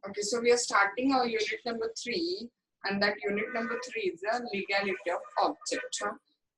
Okay, so we are starting our unit number 3, and that unit number 3 is the legality of object.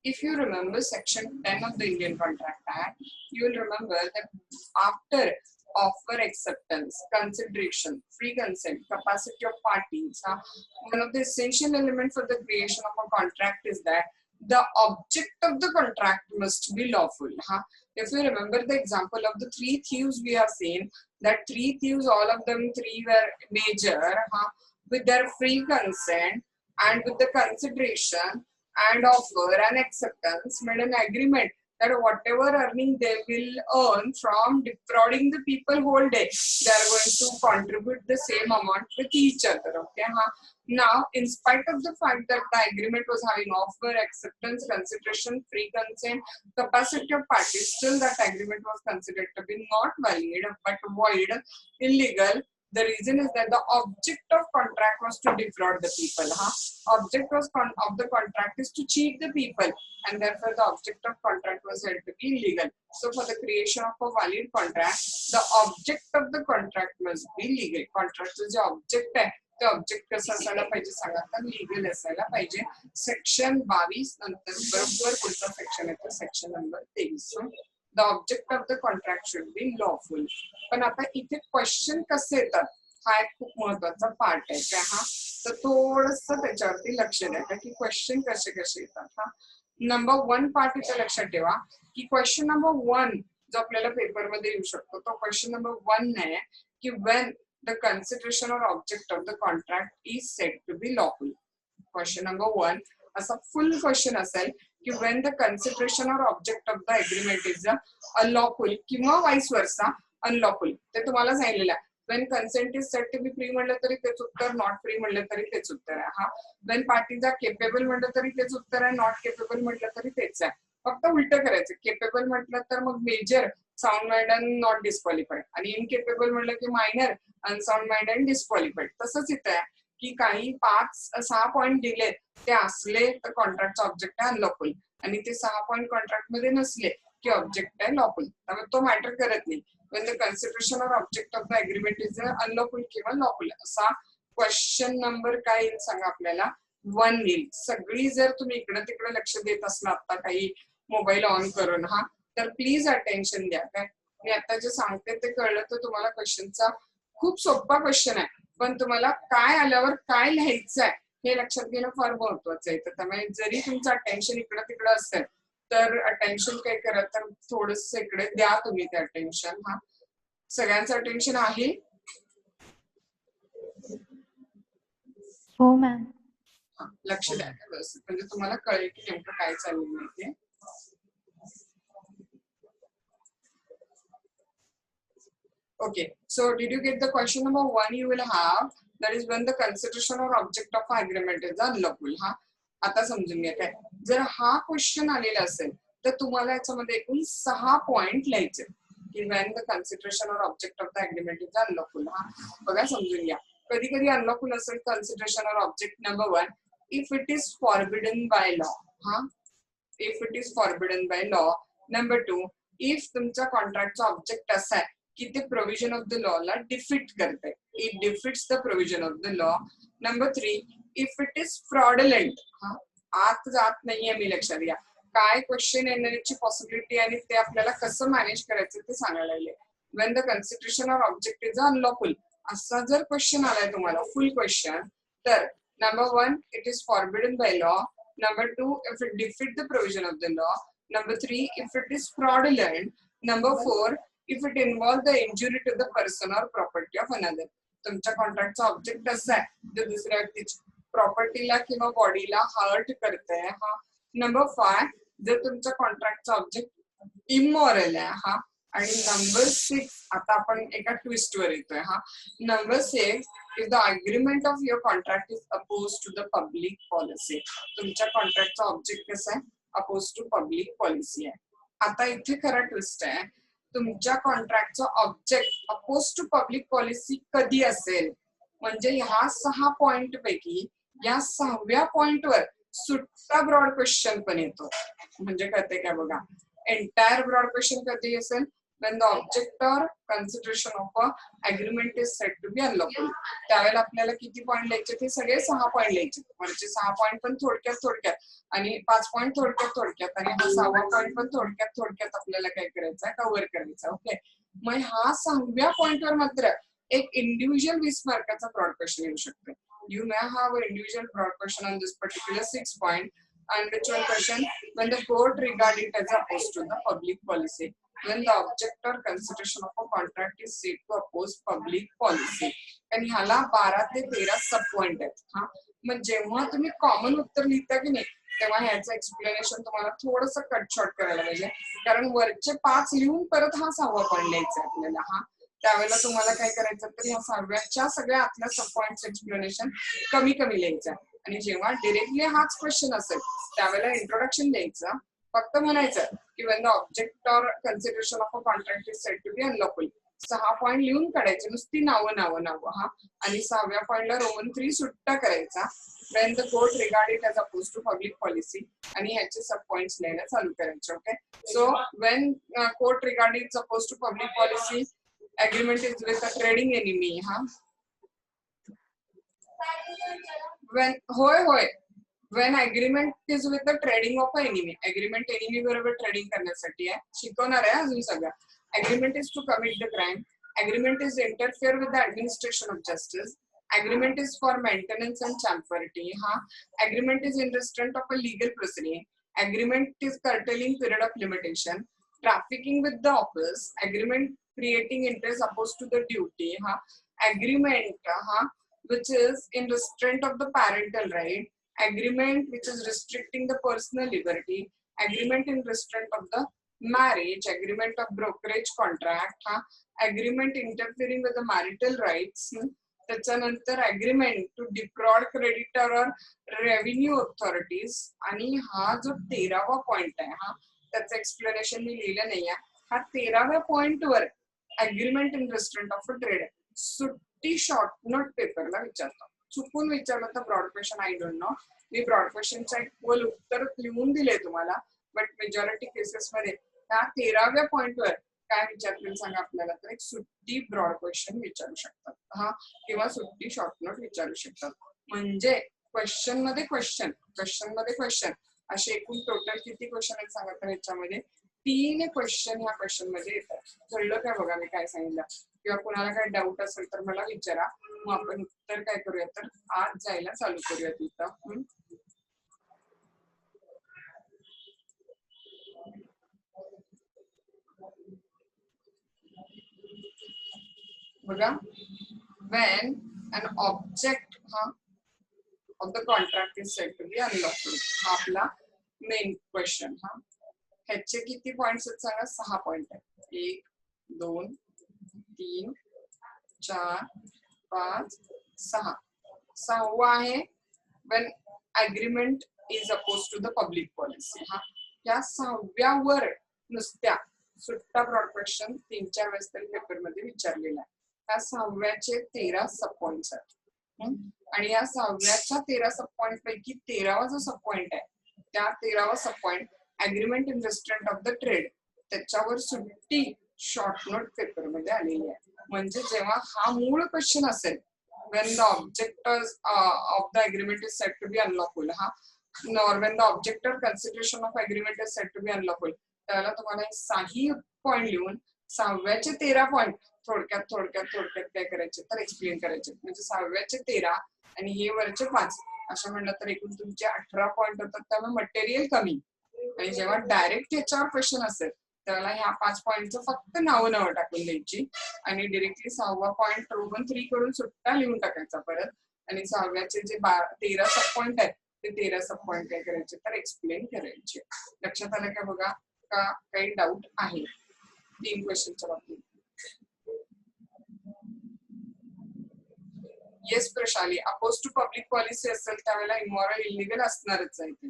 If you remember section 10 of the Indian Contract Act, you will remember that after offer, acceptance, consideration, free consent, capacity of parties, one of the essential elements for the creation of a contract is that the object of the contract must be lawful. If you remember the example of the 3 thieves we have seen, that 3 thieves, all of them 3 were major, with their free consent and with the consideration and offer and acceptance made an agreement that whatever earning they will earn from defrauding the people whole day, they are going to contribute the same amount with each other. Okay, now in spite of the fact that the agreement was having offer, acceptance, consideration, free consent, capacity of parties, still that agreement was considered to be not valid but void, illegal. The reason is that the object of contract was to defraud the people. Object was of the contract is to cheat the people, and therefore the object of contract was held to be illegal. So for the creation of a valid contract, the object of the contract must be legal. Contract जो object है, तो object कसं असायला पाहिजे सांगा, तर legal असायला पाहिजे. सेक्शन 22 नंतर बरोबर पुढचा सेक्शन येतो, section number 23. The object of the contract should be lawful. पण आता इथे क्वेश्चन कसे येतात हा एक खूप महत्वाचा पार्ट आहे का तर थोडंसं त्याच्यावरती लक्ष द्या की क्वेश्चन कसे कसे येतात. नंबर 1 पार्ट इथे लक्षात ठेवा की क्वेश्चन नंबर 1 जो आपल्याला पेपर मध्ये येऊ शकतो तो क्वेश्चन नंबर 1 आहे की when the consideration or object of the contract is said to be lawful. Question number 1 असा फुल क्वेश्चन असेल की when the consideration or object of the agreement is unlawful किंवा vice versa unlawful. ते तुम्हाला सांगितलेलं आहे. when consent is said to be free म्हणलं तरी तेच उत्तर, not free म्हणलं तरी तेच उत्तर आहे. when parties are capable म्हणलं तरी तेच उत्तर आहे, not capable म्हटलं तरी तेच आहे. फक्त उलटं करायचं. केपेबल म्हटलं तर मग major, sound mind and not disqualified, आणि इनकेपेबल म्हटलं की minor, unsound mind and disqualified. तसंच इथं आहे की काही 5-6 पॉइंट दिले ते असले तर कॉन्ट्रॅक्टचा ऑब्जेक्ट आहे अनलॉफुल, आणि ते 6 पॉइंट कॉन्ट्रॅक्ट मध्ये नसले की ऑब्जेक्ट आहे लॉफुल. त्यामुळे तो मॅटर करत नाही. when the consideration or object of the agreement is unlawful किंवा lawful. असा क्वेश्चन नंबर काय येईल सांगा आपल्याला 1 येईल. सगळी जर तुम्ही इकडे तिकडे लक्ष देत असला आता काही मोबाईल ऑन करून तर प्लीज अटेन्शन द्या. काय मी आता जे सांगते ते कळलं तर तुम्हाला क्वेश्चनचा खूप सोपा क्वेश्चन आहे, पण तुम्हाला काय आल्यावर काय लिहायचं आहे हे लक्षात घेणं फार महत्वाचं आहे. तर त्यामुळे जरी तुमचं अटेन्शन इकडं तिकडं असेल तर अटेन्शन काय करा तर थोडस इकडे द्या तुम्ही ते अटेन्शन. सगळ्यांचं अटेन्शन आहे. हो मॅम. लक्ष द्या व्यवस्थित, म्हणजे तुम्हाला कळेल की नेमकं काय चाललेलं आहे. Okay, so did you get the question number 1 you will have, that is when the consideration or object of agreement is unlawful. आता समजून घ्या. काय जर हा क्वेश्चन आलेला असेल तर तुम्हाला याच्यामध्ये एकूण 6 पॉइंट लिहायचे की when the consideration or object of the agreement is unlawful. बघा समजून घ्या. कधी कधी अनलॉफुल असेल consideration or object. number 1, if it is forbidden by law. if it is forbidden by law. number 2, if तुमचा कॉन्ट्रॅक्टचा ऑब्जेक्ट असा आहे की ते प्रोव्हिजन ऑफ द लॉ ला डिफीट करते, it defeats the provision of the law. Number 3, if it is fraudulent. आत जात नाहीये मी, लक्षात घ्या. काय क्वेश्चन येण्याची पॉसिबिलिटी आणि ते आपल्याला कसं मॅनेज करायचं ते सांगायला लागले. when the consideration or object is unlawful असा जर क्वेश्चन आलाय तुम्हाला फुल क्वेश्चन, तर number 1, it is forbidden by law. number 2, if it defeat the provision of the law. number 3, if it is fraudulent. number 4, if it involve the injury to the person or property of another. तुमच्या कॉन्ट्रॅक्टचा object असा आहे जो दुसऱ्या व्यक्तीच्या प्रॉपर्टीला किंवा बॉडीला hurt करतंय. नंबर 5, जर तुमच्या कॉन्ट्रॅक्टचा ऑब्जेक्ट इमॉरल आहे. आणि नंबर 6, आता आपण एका ट्विस्ट वर येतोय. Number 6, if the agreement of your contract is opposed to the public policy. तुमच्या कॉन्ट्रॅक्टचा ऑब्जेक्ट कसा आहे, अपोज टू पब्लिक पॉलिसी आहे. आता इथे खरा ट्विस्ट आहे, तुमच्या कॉन्ट्रॅक्टचा object oppose to public policy कधी असेल, म्हणजे ह्या 6 पॉइंट पैकी या 6व्या पॉइंटवर सुट्टा ब्रॉड क्वेश्चन पण येतो. म्हणजे कळते काय बघा, एंटायर ब्रॉड क्वेश्चन कधी असेल when the object or consideration of a agreement is said to be unlawful. त्यावेळेला आपल्याला किती पॉइंट लिहायचे ते सगळे 6 पॉइंट लिहायचे. वरचे 6 पॉइंट पण थोडक्यात आणि 5 पॉइंट थोडक्यात आणि हा 6वा पॉइंट पण थोडक्यात आपल्याला काय करायचं आहे कव्हर करायचा. ओके, मग हा 6व्या पॉइंटवर मात्र एक इंडिव्हिज्युअल 20 मार्काचा ब्रॉड क्वेश्चन येऊ शकतो. You may have an individual broad question on this particular 6 point, and which one question when the court regard it as opposed to the public policy, when the object or consideration of a contract is said to oppose public policy. आणि ह्याला 12 ते 13 सब point आहेत. हा, मग जेव्हा तुम्ही common उत्तर लिहिता की नाही तेव्हा ह्याचं एक्सप्लेनेशन तुम्हाला थोडंसं कट शॉर्ट करायला पाहिजे, कारण वरचे 5 लिहून परत हा 6वा पॉइंट लिहायचा आपल्याला. हा, त्यावेळेला तुम्हाला काय करायचं तर ह्या 6व्याच्या सगळ्या आतल्या सब पॉइंट्स एक्सप्लेनेशन कमी लिहायचं आणि जेव्हा डिरेक्टली हाच क्वेश्चन असेल त्यावेळेला इंट्रोडक्शन द्यायचं. फक्त म्हणायचं की when the object or consideration of a contract is said to be unlawful, 6 point लिहून काढायचे, नुसती नावं. हा, आणि 6व्या पॉइंटला रोमन 3 सुट्टा करायचा, when the court regard it as opposed to public policy, आणि ह्याचे सब पॉइंट्स लिहायला चालू करायचे. Okay, so when court regard it as opposed to public policy, agreement is with a trading enemy. हा, when agreement is with the trading of an enemy, agreement enemy बरोबर trading करण्यासाठी आहे, शिकवणार आहे अजून सगळं. agreement is to commit the crime, agreement is interfere with the administration of justice, agreement is for maintenance and champerty. Ha, agreement is in restraint of a legal proceeding, agreement is curtailing period of limitation, trafficking with the office, agreement creating interest opposed to the duty. Ha, agreement which is in restraint of the parental right, agreement which is restricting the personal liberty, agreement in restraint of the marriage, agreement of brokerage contract, agreement interfering with the marital rights, त्याच्यानंतर agreement to defraud creditor or revenue authorities. आणि हा जो 13वा point आहे हा त्याचं explanation मी लिहिलं नाहीये. हा 13व्या पॉइंट वर agreement in restraint of a trade सुट्टी शॉर्ट नोट पेपरला विचारतो. चुकून विचारलं तर broad question I don't know, मी ब्रॉड क्वेश्चनचा इक्वल उत्तर लिहून दिले तुम्हाला, बट मेजॉरिटी केसेस मध्ये त्या 13व्या पॉइंटवर काय विचारतील सांगा आपल्याला, तर एक सुट्टी ब्रॉड क्वेश्चन विचारू शकतात. हा, किंवा सुट्टी शॉर्ट नोट विचारू शकतात. म्हणजे क्वेश्चन मध्ये क्वेश्चन असे एकूण टोटल किती क्वेश्चन आहेत सांगा, तर ह्याच्यामध्ये 3 क्वेश्चन ह्या क्वेश्चन मध्ये येतात. कळलं काय बघा मी काय सांगितलं, किंवा कुणाला काय डाऊट असेल तर मला विचारा, मग आपण उत्तर काय करूया तर आज जायला चालू करूया तिथं. बघा, when an object of the contract is said to be unlawful, हा आपला मेन क्वेश्चन. हा, ह्याचे किती पॉइंट्स आहेत सांगा, 6 पॉइंट आहेत. 1 2 3 4 5 6. 6वा आहे when agreement is opposed to the public policy. हा, या 6व्यावर नुसत्या सुट्टा ब्रॉड क्वेश्चन 3-4 वेळेस तरी पेपर मध्ये विचारलेला आहे. या 6व्याचे 13 सब पॉइंट्स आहेत आणि या 6व्याच्या 13 सब पॉइंट पैकी 13वा जो सब पॉइंट आहे त्या 13वा sub point agreement in restraint of the trade त्याच्यावर सुट्टी शॉर्ट नोट पेपर मध्ये आलेली आहे. म्हणजे जेव्हा हा मूळ क्वेश्चन असेल when the object of the agreement is said to be unlawful, nor when the object or consideration of agreement is said to be unlawful, त्याला तुम्हाला 6 पॉइंट लिहून 6व्याचे 13 पॉइंट थोडक्यात काय करायचे तर एक्सप्लेन करायचे. म्हणजे 6व्याचे 13 आणि हे वरचे 5 असं म्हणलं तर एकूण तुमचे 18 पॉइंट होतात. त्यामुळे मटेरियल कमी. आणि जेव्हा डायरेक्ट ह्याच्यावर क्वेश्चन असेल त्याला ह्या 5 पॉइंटचं फक्त नावं टाकून द्यायची आणि डिरेक्टली 6वा पॉइंट रोमन 3 करून सुट्टा लिहून टाकायचा परत. आणि 6व्याचे जे 13 सब पॉइंट आहेत ते 13 सब पॉइंट काय करायचे तर एक्सप्लेन करायचे. लक्षात आलं का बघा, का काही डाऊट आहे 3 क्वेश्चनच्या बाबतीत? Yes Prashali, oppose to public policy असेल त्यावेळेला इमॉरल इलिगल असणारच आहे ते.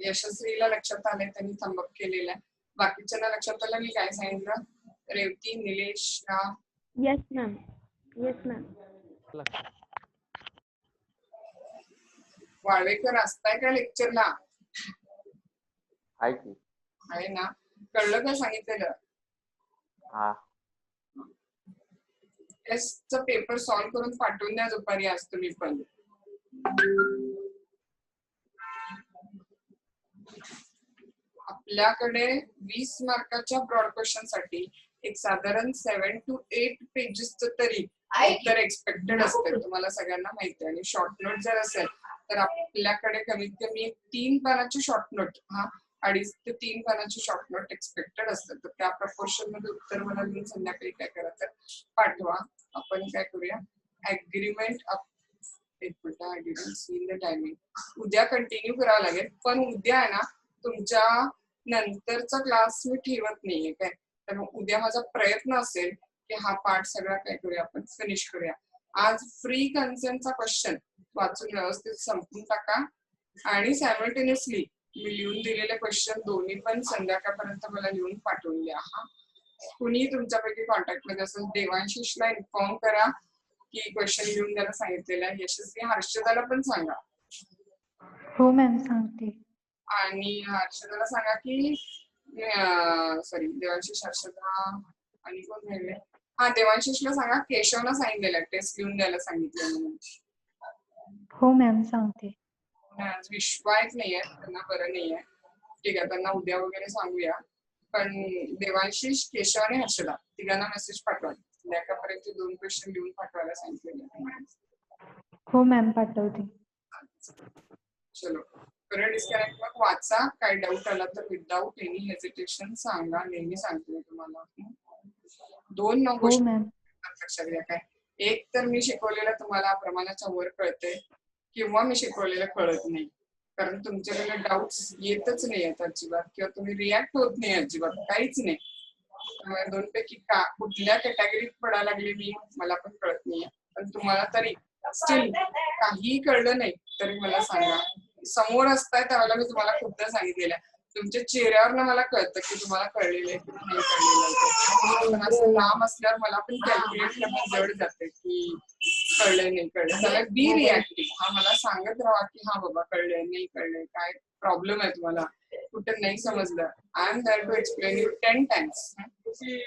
यशस्वीला लक्षात आलंय, त्यांनी थंबअप केलेलं आहे. बाकीच्यांना लक्षात आलं मी काय सांगितलं? रेवती, निलेश, राम. Yes ma'am. वाळवेकर असताय का लेक्चरला? आहे की. आहे ना? कळलं का सांगितलेलं? हा. टेस्टचा पेपर सॉल्व्ह करून पाठवून द्या दुपारी आज तुम्ही पण. आपल्याकडे 20 मार्काच्या ब्रॉड क्वेश्चन साठी एक साधारण 7 to 8 पेजेसचं तरी उत्तर एक्सपेक्टेड असते, तुम्हाला सगळ्यांना माहिती आहे. आणि शॉर्ट नोट जर असेल तर आपल्याकडे कमीत कमी एक 3 पानाची शॉर्ट नोट, 2.5 ते 3 पानाची शॉर्ट नोट एक्सपेक्टेड असतात. तर त्या प्रपोर्शन मध्ये उत्तर मला लिहून संध्याकाळी काय करायचं पाठवा. आपण काय करूया, अग्रीमेंट एक minute, I didn't see the timing. उद्या कंटिन्यू करावं लागेल, पण उद्या आहे ना तुमच्या नंतरचा क्लास मी ठेवत नाहीये काय. तर उद्या माझा प्रयत्न असेल की हा पार्ट सगळा काय करूया आपण फिनिश करूया. आज फ्री कन्सेंटचा क्वेश्चन वाचून व्यवस्थित संपून टाका आणि सायमल्टेनियसली मी लिहून दिलेले क्वेश्चन दोन्ही पण संध्याकाळपर्यंत मला लिहून पाठवून द्या. कुणी तुमच्यापैकी कॉन्टॅक्ट मध्ये असेल देवांशीषला इन्फॉर्म करा की क्वेश्चन लिहून द्यायला सांगितलेलं आहे. यशस्वी हर्षदाला पण सांगा. हो मॅम सांगते. आणि हर्षदाला सांगा की सॉरी देवांशीष, हर्षदा आणि कोण राहिले, देवांशीषला सांगा केशवला सांगितलेलं टेस्ट लिहून द्यायला सांगितलं म्हणून. हो मॅम सांगते. आज विश्वास नाहीये, त्यांना बरं नाहीये. ठीक आहे, त्यांना उद्या वगैरे सांगूया. पण देवांशीष, केशव आणि हर्षदा तिघांना मेसेज पाठवा. संध्याकाळपर्यंत 2 क्वेश्चन लिहून पाठवायला सांगितलेलं. हो मॅम पाठवते. चलो करूया डिस्कनेक्ट. मग वाचा, काय डाऊट आला तर विदाऊट एनी हेजिटेशन सांगा. नेहमी सांगते मी तुम्हाला. 2 हो मॅम. लक्षात घ्या. काय, एक तर मी शिकवलेलं तुम्हाला प्रमाणाच्या वर कळतंय किंवा मी शिकवलेलं कळत नाही, कारण तुमच्याकडे डाऊट्स येतच नाही आहेत अजिबात, किंवा तुम्ही रिॲक्ट होत नाही अजिबात, काहीच नाही. त्यामुळे 2 पैकी कुठल्या कॅटेगरीत पडायला लागले मी मला पण कळत नाहीये. पण तुम्हाला तरी स्टील काहीही कळलं नाही तरी मला सांगा. समोर असताय त्यावेळेला मी तुम्हाला खूपदा सांगितलेलं आहे, तुमच्या चेहऱ्यावर मला कळतं की तुम्हाला कळलेलं आहे की नाही कळलेलं आहे. असं लांब असल्यावर मला पण कॅल्क्युलेट करणं जड जाते की कळलंय नाही कळलं. त्याला बी रिॲक्टिव्ह, मला सांगत राहा की बाबा कळलंय नाही कळलंय, काय प्रॉब्लेम आहे तुम्हाला, कुठे नाही समजलं. I am there to explain you 10 times.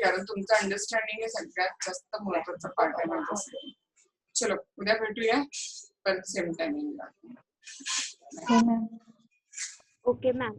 कारण तुमचं अंडरस्टँडिंग हे सगळ्यात जास्त महत्वाचा पार्ट आहे माझ्यासाठी. चलो उद्या भेटूया परत सेम टायमिंगला. हो मॅम. Okay ma'am.